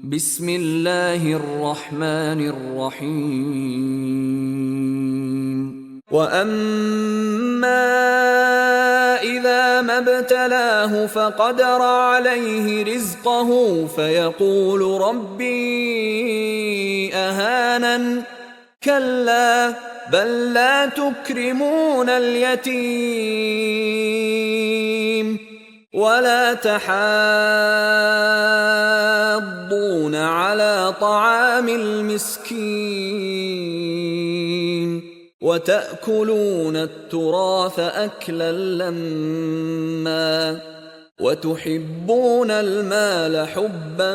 بسم الله الرحمن الرحيم وأما إذا ما ابتلاه فقدر عليه رزقه فيقول ربي أهانن كلا بل لا تكرمون اليتيم ولا تحاضون على طعام المسكين وتأكلون التراث أكلا لما وتحبون المال حبا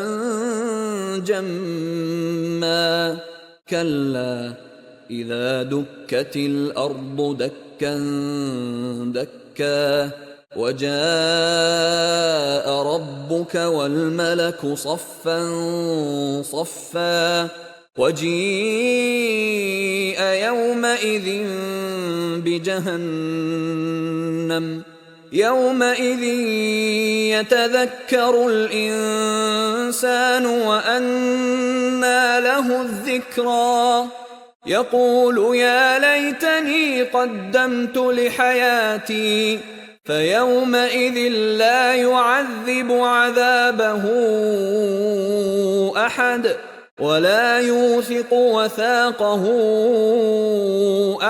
جما كلا إذا دكت الأرض دكا دكا وجاء ربك والملك صفا صفا وجيء يومئذ بجهنم يومئذ يتذكر الإنسان وأنى له الذكرى يقول يا ليتني قدمت لحياتي فيومئذ لا يعذب عذابه أحد ولا يوثق وثاقه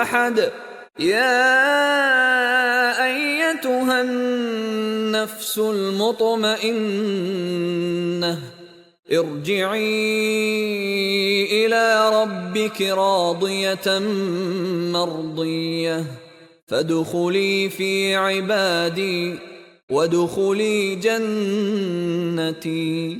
أحد يا أيتها النفس المطمئنة ارجعي إلى ربك راضية مرضية فادخلي في عبادي وادخلي جنتي.